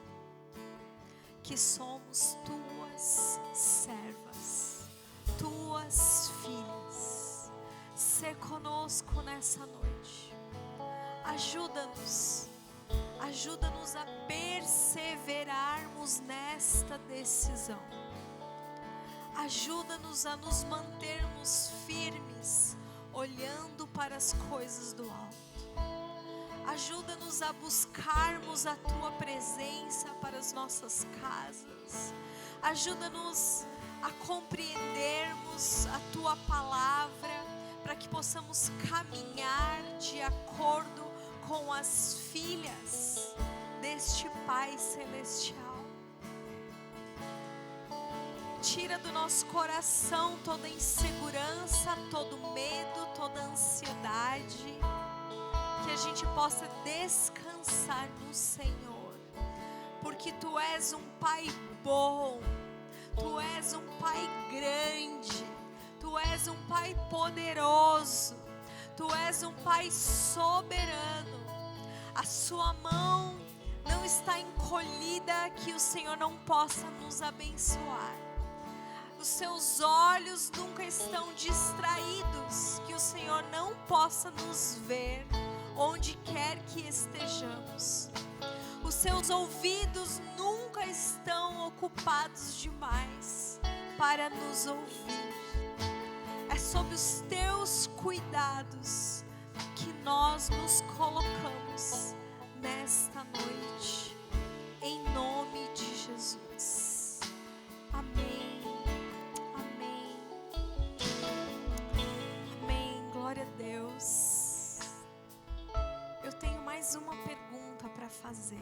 que somos tuas servas, tuas filhas. Sê conosco nessa noite. Ajuda-nos a perseverarmos nesta decisão. Ajuda-nos a nos mantermos firmes, olhando para as coisas do alto. Ajuda-nos a buscarmos a Tua presença para as nossas casas. Ajuda-nos a compreendermos a Tua palavra, para que possamos caminhar de acordo com as filhas deste Pai Celestial. Tira do nosso coração toda insegurança, todo medo, toda ansiedade. Que a gente possa descansar no Senhor, porque Tu és um Pai bom, Tu és um Pai grande, Tu és um Pai poderoso, Tu és um Pai soberano. A Sua mão não está encolhida que o Senhor não possa nos abençoar. Os Seus olhos nunca estão distraídos, que o Senhor não possa nos ver onde quer que estejamos. Os Seus ouvidos nunca estão ocupados demais para nos ouvir. É sob os Teus cuidados que nós nos colocamos nesta noite, em nome de Jesus. Amém, amém, amém. Glória a Deus. Eu tenho mais uma pergunta para fazer.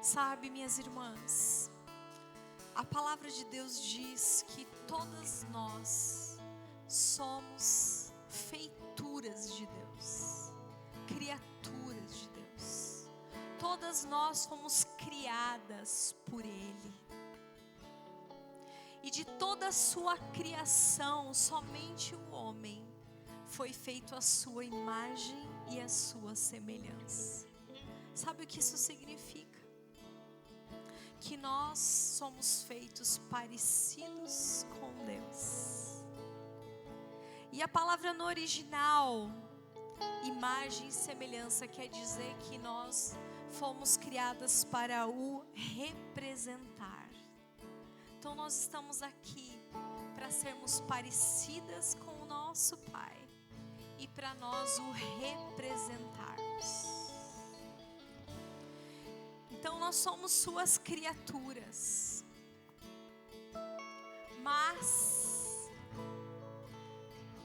Sabe, minhas irmãs, a palavra de Deus diz que todas nós somos feituras de Deus, criaturas de Deus. Todas nós fomos criadas por Ele. E de toda a sua criação, somente o homem foi feito à sua imagem e à sua semelhança. Sabe o que isso significa? Que nós somos feitos parecidos com Deus. E a palavra no original, imagem e semelhança, quer dizer que nós fomos criadas para o representar. Então nós estamos aqui para sermos parecidas com o nosso Pai e para nós o representarmos. Então nós somos suas criaturas. Mas,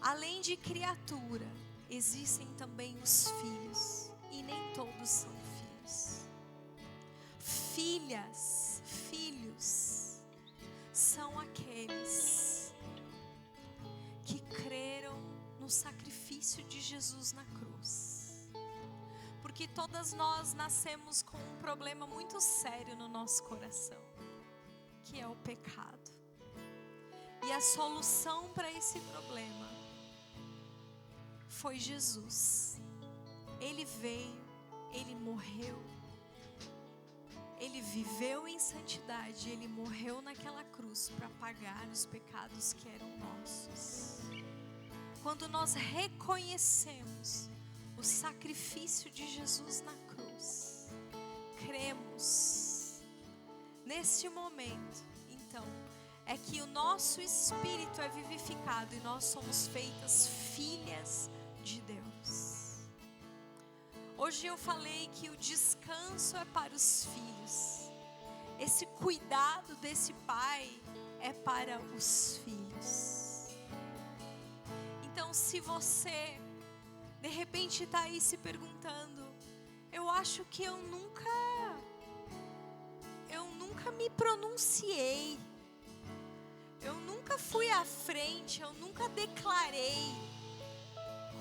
além de criatura, existem também os filhos. E nem todos são filhos. Filhos são aqueles que creram no sacrifício de Jesus na cruz. Porque todas nós nascemos com um problema muito sério no nosso coração, que é o pecado. E a solução para esse problema foi Jesus. Ele veio, Ele morreu, Ele viveu em santidade, Ele morreu naquela cruz para pagar os pecados que eram nossos. Quando nós reconhecemos o sacrifício de Jesus na cruz, cremos, nesse momento, então, é que o nosso espírito é vivificado e nós somos feitas filhas de Deus. Hoje eu falei que o descanso é para os filhos. Esse cuidado desse pai é para os filhos. Então, se você de repente está aí se perguntando, eu acho que eu nunca me pronunciei, eu nunca fui à frente, eu nunca declarei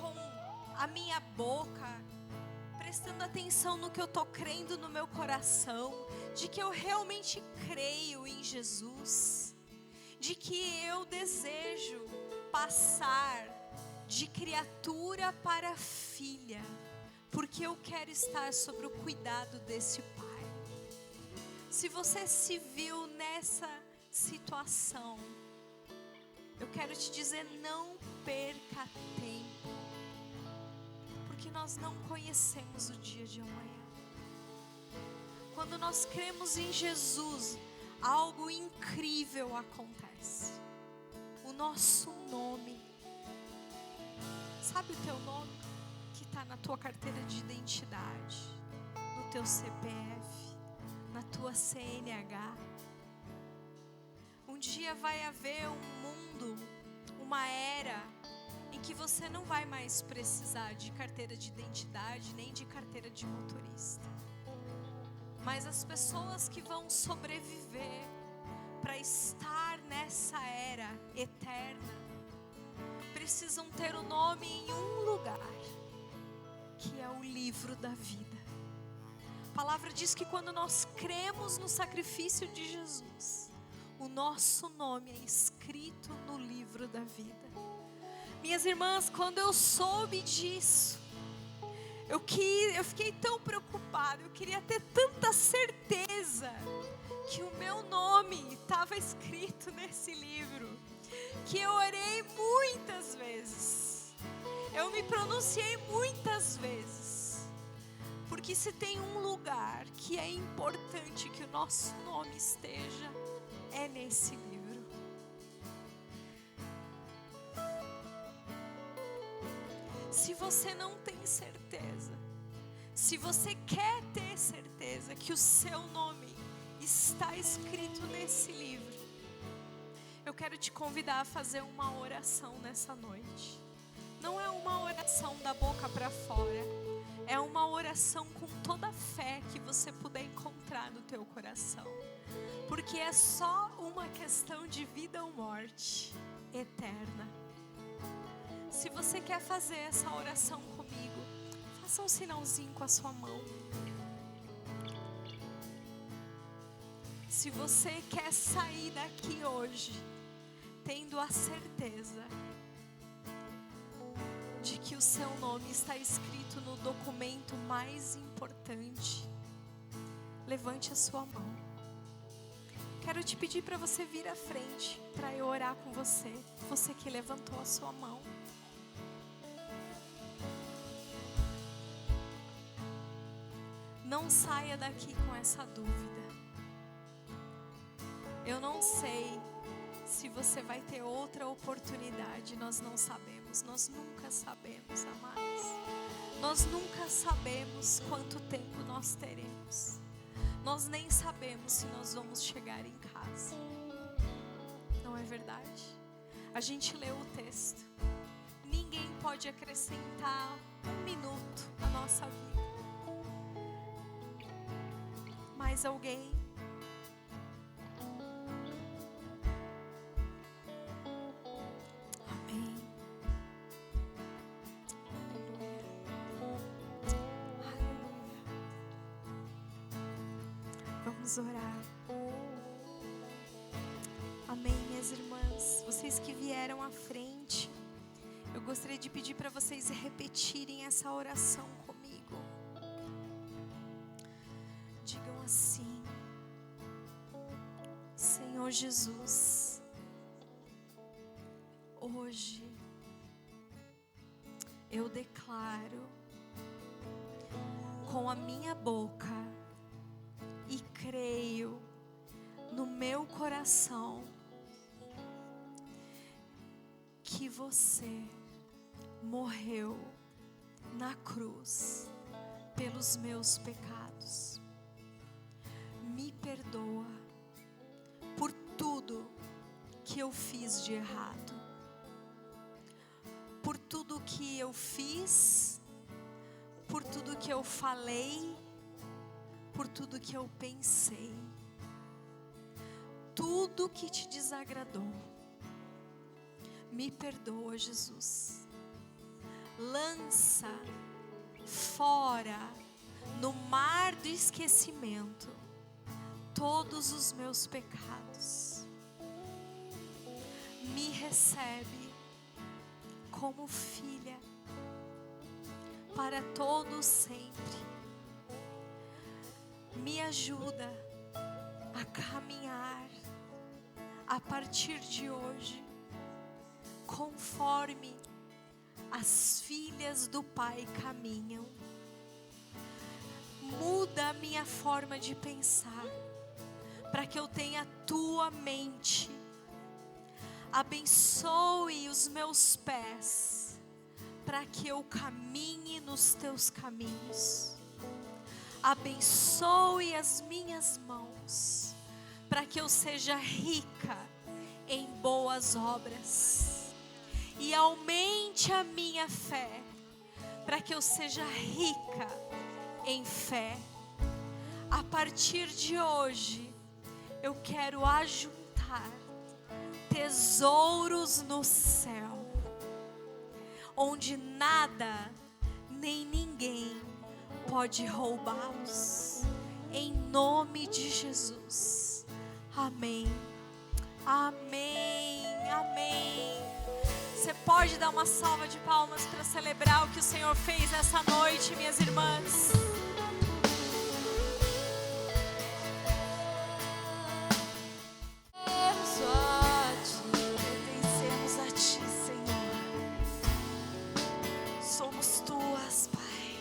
com a minha boca, prestando atenção no que eu estou crendo no meu coração, de que eu realmente creio em Jesus, de que eu desejo passar de criatura para filha, porque eu quero estar sobre o cuidado desse Pai. Se você se viu nessa situação, eu quero te dizer, não perca tempo, porque nós não conhecemos o dia de amanhã. Quando nós cremos em Jesus, algo incrível acontece. O nosso nome, sabe o teu nome? Que está na tua carteira de identidade, no teu CPF, na tua CNH. Um dia vai haver um mundo, uma era, em que você não vai mais precisar de carteira de identidade, nem de carteira de motorista. Mas as pessoas que vão sobreviver para estar nessa era eterna, precisam ter o nome em um lugar, que é o livro da vida. A palavra diz que quando nós cremos no sacrifício de Jesus, o nosso nome é escrito no livro da vida. Minhas irmãs, quando eu soube disso, eu fiquei tão preocupada, eu queria ter tanta certeza que o meu nome estava escrito nesse livro, que eu orei muitas vezes, eu me pronunciei muitas vezes, porque se tem um lugar que é importante que o nosso nome esteja, é nesse livro. Se você não tem certeza, se você quer ter certeza que o seu nome está escrito nesse livro, eu quero te convidar a fazer uma oração nessa noite. Não é uma oração da boca para fora, é uma oração com toda a fé que você puder encontrar no teu coração, porque é só uma questão de vida ou morte eterna. Se você quer fazer essa oração comigo, faça um sinalzinho com a sua mão. Se você quer sair daqui hoje tendo a certeza de que o seu nome está escrito no documento mais importante, levante a sua mão. Quero te pedir para você vir à frente, para eu orar com você. Você que levantou a sua mão. Não saia daqui com essa dúvida. Eu não sei se você vai ter outra oportunidade, nós não sabemos, nós nunca sabemos, amados. Nós nunca sabemos quanto tempo nós teremos. nós nem sabemos se nós vamos chegar em casa. Não é verdade? A gente leu o texto. Ninguém pode acrescentar um minuto à nossa vida. Mais alguém? Amém. Aleluia. Aleluia. Vamos orar. Amém, minhas irmãs. Vocês que vieram à frente, eu gostaria de pedir para vocês repetirem essa oração comigo. Digam assim: Senhor Jesus, hoje eu declaro com a minha boca e creio no meu coração que você morreu na cruz pelos meus pecados. Me perdoa por tudo que eu fiz de errado, por tudo que eu fiz, por tudo que eu falei, por tudo que eu pensei, tudo que te desagradou. Me perdoa, Jesus. Lança fora no mar do esquecimento todos os meus pecados. Me recebe como filha para todo sempre. Me ajuda a caminhar a partir de hoje conforme as filhas do Pai caminham. Muda a minha forma de pensar para que eu tenha a tua mente. Abençoe os meus pés para que eu caminhe nos teus caminhos. Abençoe as minhas mãos para que eu seja rica em boas obras. E aumente a minha fé para que eu seja rica em fé. A partir de hoje eu quero ajuntar tesouros no céu, onde nada nem ninguém pode roubá-los. Em nome de Jesus. Amém. Amém. Amém. Você pode dar uma salva de palmas para celebrar o que o Senhor fez nessa noite, minhas irmãs? Pertencemos a Ti, Senhor. Somos Tuas, Pai.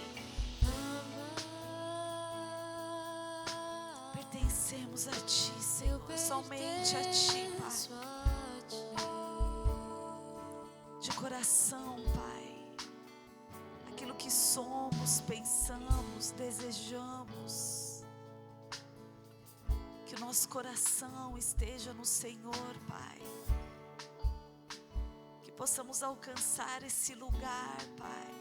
Pertencemos a Ti, Senhor. Somente a Ti, Pai. De coração, Pai, aquilo que somos, pensamos, desejamos, que o nosso coração esteja no Senhor, Pai, que possamos alcançar esse lugar, Pai,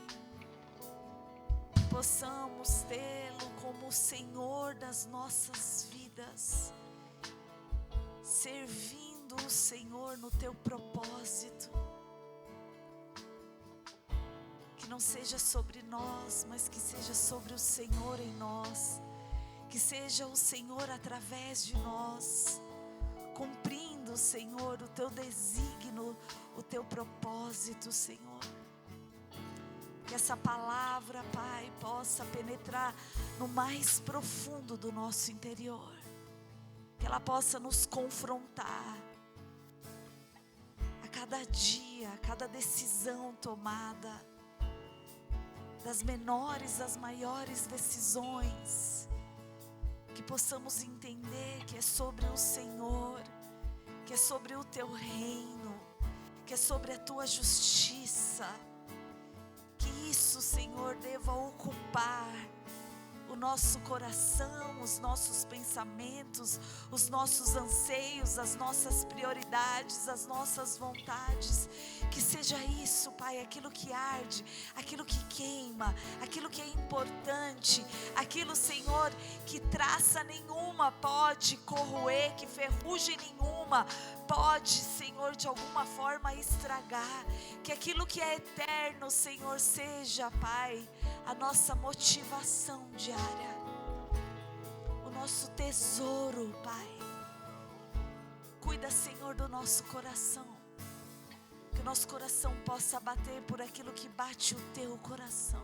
que possamos tê-lo como o Senhor das nossas vidas, servindo o Senhor no Teu propósito. Não seja sobre nós, mas que seja sobre o Senhor em nós, que seja o Senhor através de nós, cumprindo, Senhor, o Teu desígnio, o Teu propósito, Senhor. Que essa palavra, Pai, possa penetrar no mais profundo do nosso interior, que ela possa nos confrontar a cada dia, a cada decisão tomada, das menores às maiores decisões, que possamos entender que é sobre o Senhor, que é sobre o Teu reino, que é sobre a Tua justiça, que isso, Senhor, deva ocupar o nosso coração, os nossos pensamentos, os nossos anseios, as nossas prioridades, as nossas vontades. Que seja isso, Pai, aquilo que arde, aquilo que queima, aquilo que é importante, aquilo, Senhor, que traça nenhuma pode corroer, que ferrugem nenhuma pode, Senhor, de alguma forma estragar. Que aquilo que é eterno, Senhor, seja, Pai, a nossa motivação diária, o nosso tesouro, Pai. Cuida, Senhor, do nosso coração, que o nosso coração possa bater por aquilo que bate o teu coração,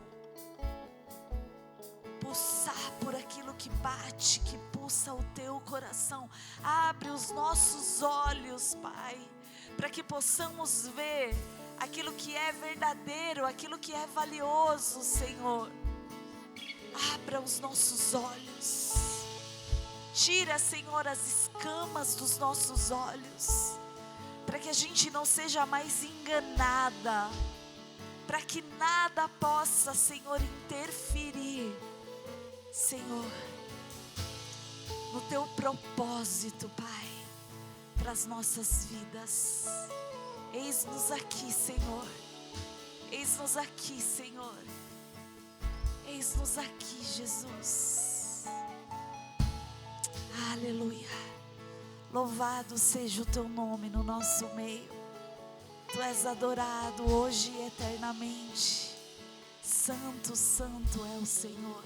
pulsar por aquilo que bate, que pulsa o teu coração. Abre os nossos olhos, Pai, para que possamos ver aquilo que é verdadeiro, aquilo que é valioso, Senhor. Abra os nossos olhos. Tira, Senhor, as escamas dos nossos olhos, para que a gente não seja mais enganada, para que nada possa, Senhor, interferir, Senhor, no teu propósito, Pai, para as nossas vidas. Eis-nos aqui, Senhor. Eis-nos aqui, Senhor. Eis-nos aqui, Jesus. Aleluia. Louvado seja o teu nome no nosso meio. Tu és adorado hoje e eternamente. Santo, santo é o Senhor.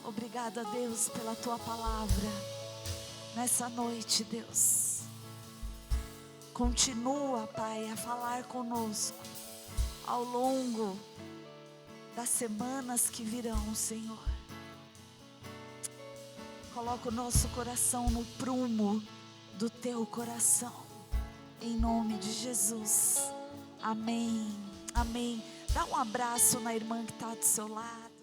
Obrigada, Deus, pela tua palavra nessa noite, Deus. Continua, Pai, a falar conosco ao longo das semanas que virão, Senhor. Coloca o nosso coração no prumo do teu coração, em nome de Jesus. Amém, amém. Dá um abraço na irmã que está do seu lado.